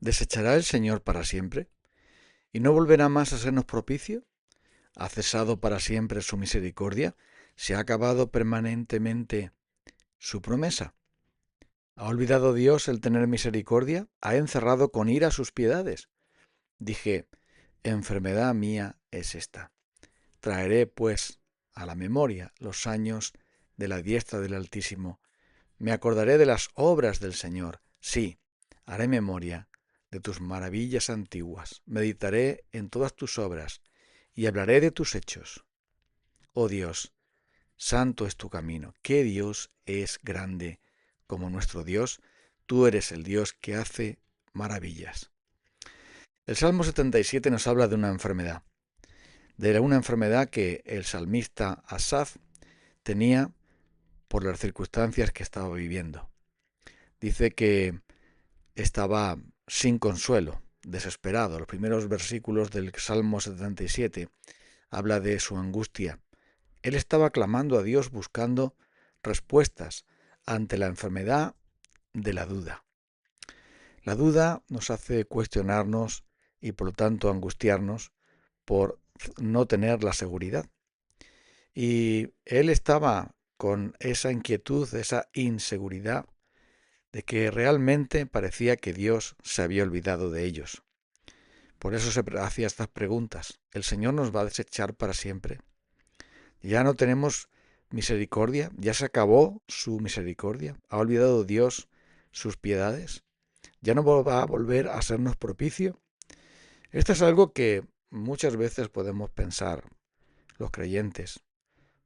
¿Desechará el Señor para siempre? ¿Y no volverá más a sernos propicio? ¿Ha cesado para siempre su misericordia? ¿Se ha acabado permanentemente su promesa? ¿Ha olvidado Dios el tener misericordia? ¿Ha encerrado con ira sus piedades? Dije, enfermedad mía es esta. Traeré, pues, a la memoria los años de la diestra del Altísimo. Me acordaré de las obras del Señor. Sí, haré memoria de tus maravillas antiguas. Meditaré en todas tus obras y hablaré de tus hechos. Oh Dios, santo es tu camino. ¿Qué Dios es grande como nuestro Dios? Tú eres el Dios que hace maravillas. El Salmo 77 nos habla de una enfermedad, de una enfermedad que el salmista Asaf tenía por las circunstancias que estaba viviendo. Dice que estaba sin consuelo, desesperado. Los primeros versículos del Salmo 77 habla de su angustia. Él estaba clamando a Dios buscando respuestas ante la enfermedad de la duda. La duda nos hace cuestionarnos y por lo tanto angustiarnos por no tener la seguridad. Y él estaba con esa inquietud, esa inseguridad de que realmente parecía que Dios se había olvidado de ellos. Por eso se hacía estas preguntas. ¿El Señor nos va a desechar para siempre? ¿Ya no tenemos misericordia? ¿Ya se acabó su misericordia? ¿Ha olvidado Dios sus piedades? ¿Ya no va a volver a sernos propicio? Esto es algo que muchas veces podemos pensar los creyentes,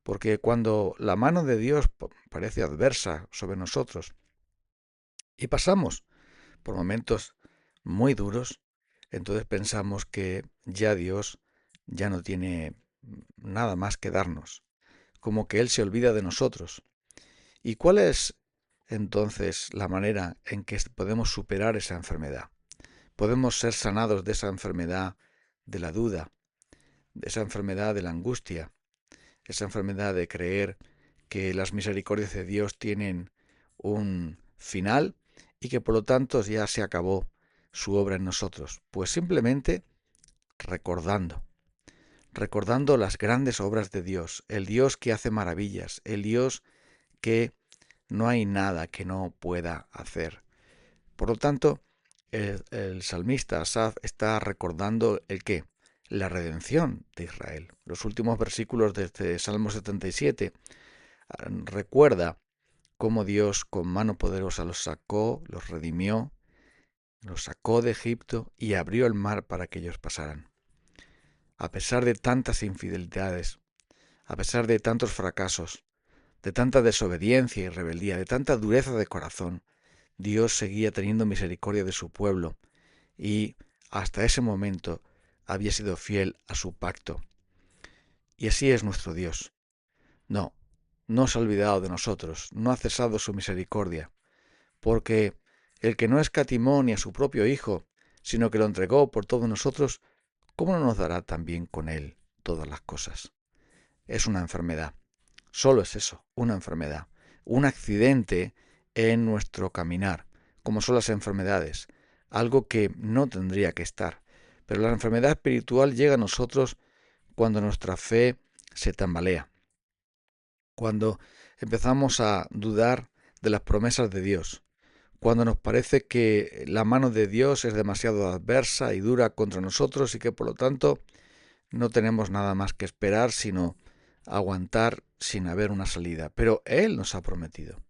porque cuando la mano de Dios parece adversa sobre nosotros y pasamos por momentos muy duros, entonces pensamos que ya Dios ya no tiene nada más que darnos, como que Él se olvida de nosotros. ¿Y cuál es entonces la manera en que podemos superar esa enfermedad? Podemos ser sanados de esa enfermedad de la duda, de esa enfermedad de la angustia, esa enfermedad de creer que las misericordias de Dios tienen un final y que por lo tanto ya se acabó su obra en nosotros. Pues simplemente recordando las grandes obras de Dios, el Dios que hace maravillas, el Dios que no hay nada que no pueda hacer. Por lo tanto, el salmista Asaf está recordando el qué, la redención de Israel. Los últimos versículos de este Salmo 77 recuerda cómo Dios con mano poderosa los sacó, los redimió, los sacó de Egipto y abrió el mar para que ellos pasaran. A pesar de tantas infidelidades, a pesar de tantos fracasos, de tanta desobediencia y rebeldía, de tanta dureza de corazón, Dios seguía teniendo misericordia de su pueblo y hasta ese momento había sido fiel a su pacto. Y así es nuestro Dios. No, no se ha olvidado de nosotros, no ha cesado su misericordia, porque el que no escatimó ni a su propio Hijo, sino que lo entregó por todos nosotros, ¿cómo no nos dará también con él todas las cosas? Es una enfermedad. Solo es eso, una enfermedad. Un accidente en nuestro caminar, como son las enfermedades. Algo que no tendría que estar. Pero la enfermedad espiritual llega a nosotros cuando nuestra fe se tambalea. Cuando empezamos a dudar de las promesas de Dios. Cuando nos parece que la mano de Dios es demasiado adversa y dura contra nosotros y que por lo tanto no tenemos nada más que esperar sino aguantar sin haber una salida. Pero Él nos ha prometido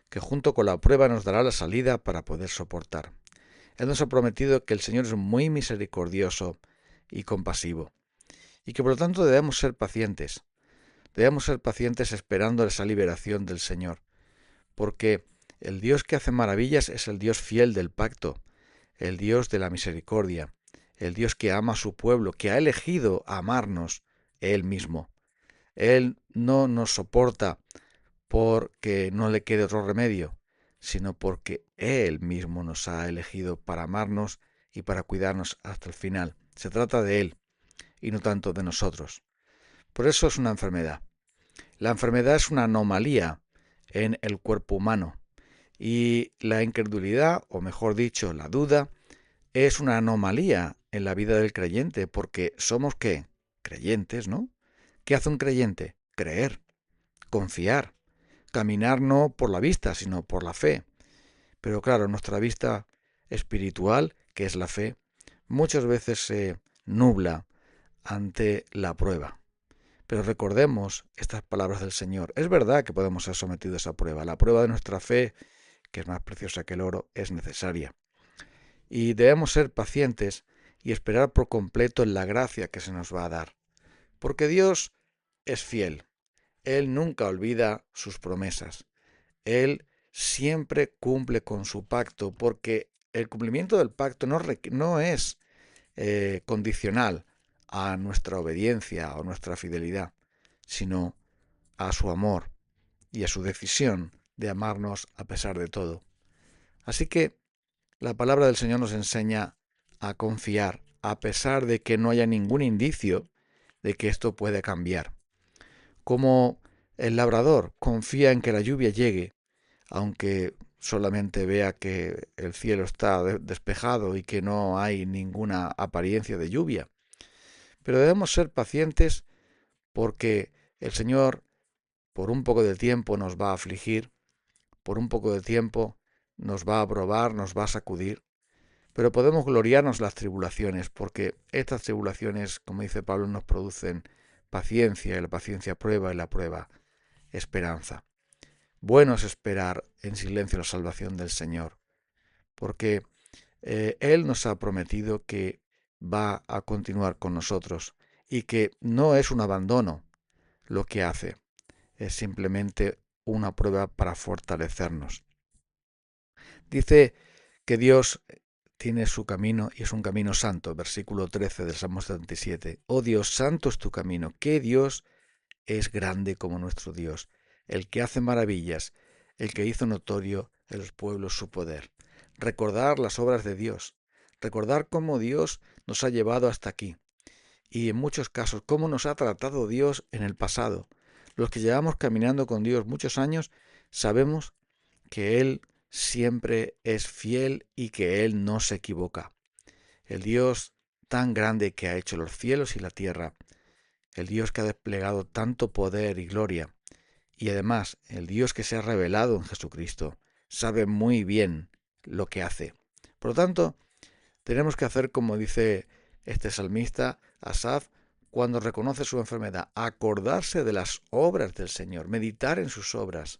que junto con la prueba nos dará la salida para poder soportar. Él nos ha prometido que el Señor es muy misericordioso y compasivo y que por lo tanto debemos ser pacientes. Debemos ser pacientes esperando esa liberación del Señor, porque el Dios que hace maravillas es el Dios fiel del pacto, el Dios de la misericordia, el Dios que ama a su pueblo, que ha elegido amarnos Él mismo. Él no nos soporta porque no le quede otro remedio, sino porque Él mismo nos ha elegido para amarnos y para cuidarnos hasta el final. Se trata de Él y no tanto de nosotros. Por eso es una enfermedad. La enfermedad es una anomalía en el cuerpo humano y la incredulidad, o mejor dicho, la duda, es una anomalía en la vida del creyente, porque somos ¿qué? Creyentes, ¿no? ¿Qué hace un creyente? Creer, confiar, caminar no por la vista, sino por la fe. Pero claro, nuestra vista espiritual, que es la fe, muchas veces se nubla ante la prueba. Pero recordemos estas palabras del Señor. Es verdad que podemos ser sometidos a prueba. La prueba de nuestra fe, que es más preciosa que el oro, es necesaria. Y debemos ser pacientes y esperar por completo en la gracia que se nos va a dar. Porque Dios es fiel. Él nunca olvida sus promesas. Él siempre cumple con su pacto, porque el cumplimiento del pacto no es condicional a nuestra obediencia o nuestra fidelidad, sino a su amor y a su decisión de amarnos a pesar de todo. Así que la palabra del Señor nos enseña a confiar, a pesar de que no haya ningún indicio de que esto puede cambiar. Como el labrador confía en que la lluvia llegue, aunque solamente vea que el cielo está despejado y que no hay ninguna apariencia de lluvia. Pero debemos ser pacientes porque el Señor por un poco de tiempo nos va a afligir, por un poco de tiempo nos va a probar, nos va a sacudir, pero podemos gloriarnos las tribulaciones, porque estas tribulaciones, como dice Pablo, nos producen paciencia, y la paciencia prueba, y la prueba esperanza. Bueno es esperar en silencio la salvación del Señor, porque Él nos ha prometido que va a continuar con nosotros y que no es un abandono lo que hace, es simplemente una prueba para fortalecernos. Dice que Dios tiene su camino y es un camino santo, versículo 13 del Salmo 77. Oh Dios, santo es tu camino. ¿Qué Dios es grande como nuestro Dios? El que hace maravillas, el que hizo notorio en los pueblos su poder. Recordar las obras de Dios, recordar cómo Dios nos ha llevado hasta aquí y en muchos casos cómo nos ha tratado Dios en el pasado. Los que llevamos caminando con Dios muchos años sabemos que Él siempre es fiel y que Él no se equivoca. El Dios tan grande que ha hecho los cielos y la tierra, el Dios que ha desplegado tanto poder y gloria, y además el Dios que se ha revelado en Jesucristo, sabe muy bien lo que hace. Por lo tanto, tenemos que hacer como dice este salmista, Asaf, cuando reconoce su enfermedad, acordarse de las obras del Señor, meditar en sus obras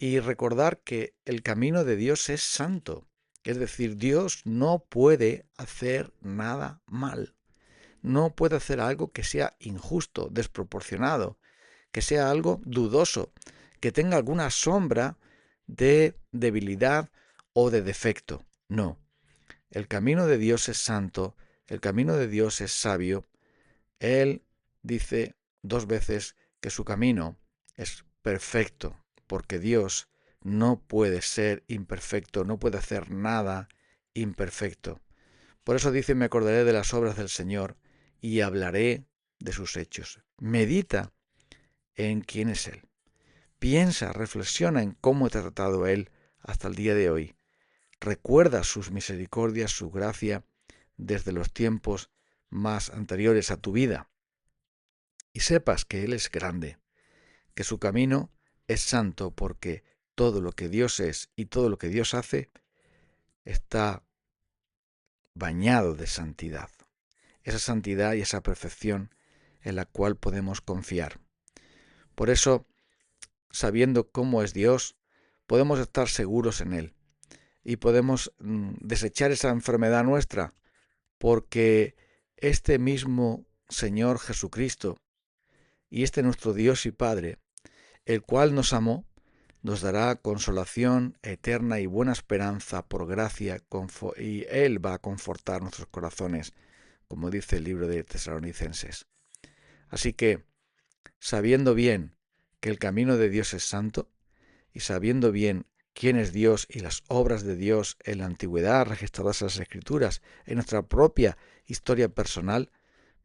y recordar que el camino de Dios es santo. Es decir, Dios no puede hacer nada mal. No puede hacer algo que sea injusto, desproporcionado, que sea algo dudoso, que tenga alguna sombra de debilidad o de defecto. No. El camino de Dios es santo, el camino de Dios es sabio. Él dice 2 veces que su camino es perfecto, porque Dios no puede ser imperfecto, no puede hacer nada imperfecto. Por eso dice, me acordaré de las obras del Señor y hablaré de sus hechos. Medita en quién es Él. Piensa, reflexiona en cómo te ha tratado Él hasta el día de hoy. Recuerda sus misericordias, su gracia, desde los tiempos más anteriores a tu vida. Y sepas que Él es grande, que su camino es santo, porque todo lo que Dios es y todo lo que Dios hace está bañado de santidad. Esa santidad y esa perfección en la cual podemos confiar. Por eso, sabiendo cómo es Dios, podemos estar seguros en Él y podemos desechar esa enfermedad nuestra, porque este mismo Señor Jesucristo y este nuestro Dios y Padre, el cual nos amó, nos dará consolación eterna y buena esperanza por gracia, y Él va a confortar nuestros corazones, como dice el libro de Tesalonicenses. Así que, sabiendo bien que el camino de Dios es santo, y sabiendo bien quién es Dios y las obras de Dios en la antigüedad registradas en las Escrituras, en nuestra propia historia personal,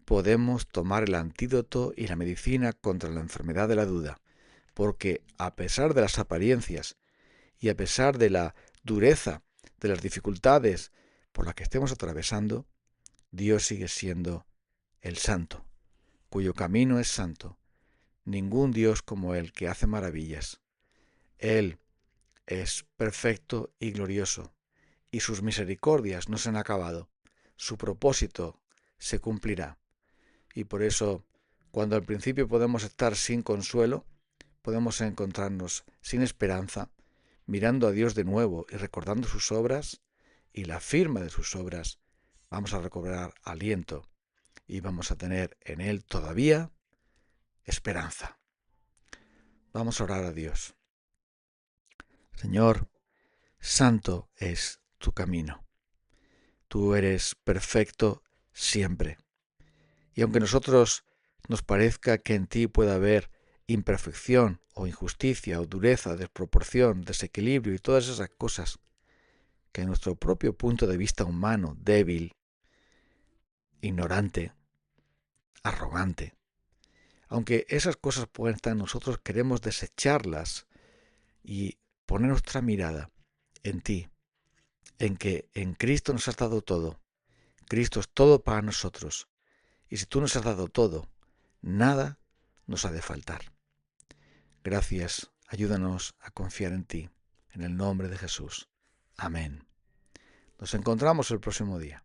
podemos tomar el antídoto y la medicina contra la enfermedad de la duda, porque a pesar de las apariencias y a pesar de la dureza, de las dificultades, por la que estemos atravesando, Dios sigue siendo el Santo, cuyo camino es santo. Ningún Dios como Él, que hace maravillas. Él es perfecto y glorioso, y sus misericordias no se han acabado. Su propósito se cumplirá. Y por eso, cuando al principio podemos estar sin consuelo, podemos encontrarnos sin esperanza, mirando a Dios de nuevo y recordando sus obras y la firma de sus obras, vamos a recobrar aliento y vamos a tener en Él todavía esperanza. Vamos a orar a Dios. Señor, santo es tu camino. Tú eres perfecto siempre. Y aunque a nosotros nos parezca que en ti pueda haber imperfección o injusticia o dureza, desproporción, desequilibrio y todas esas cosas que en nuestro propio punto de vista humano, débil, ignorante, arrogante, aunque esas cosas pueden estar en nosotros, queremos desecharlas y poner nuestra mirada en ti, en que en Cristo nos has dado todo. Cristo es todo para nosotros. Y si tú nos has dado todo, nada nos ha de faltar. Gracias, ayúdanos a confiar en ti, en el nombre de Jesús. Amén. Nos encontramos el próximo día.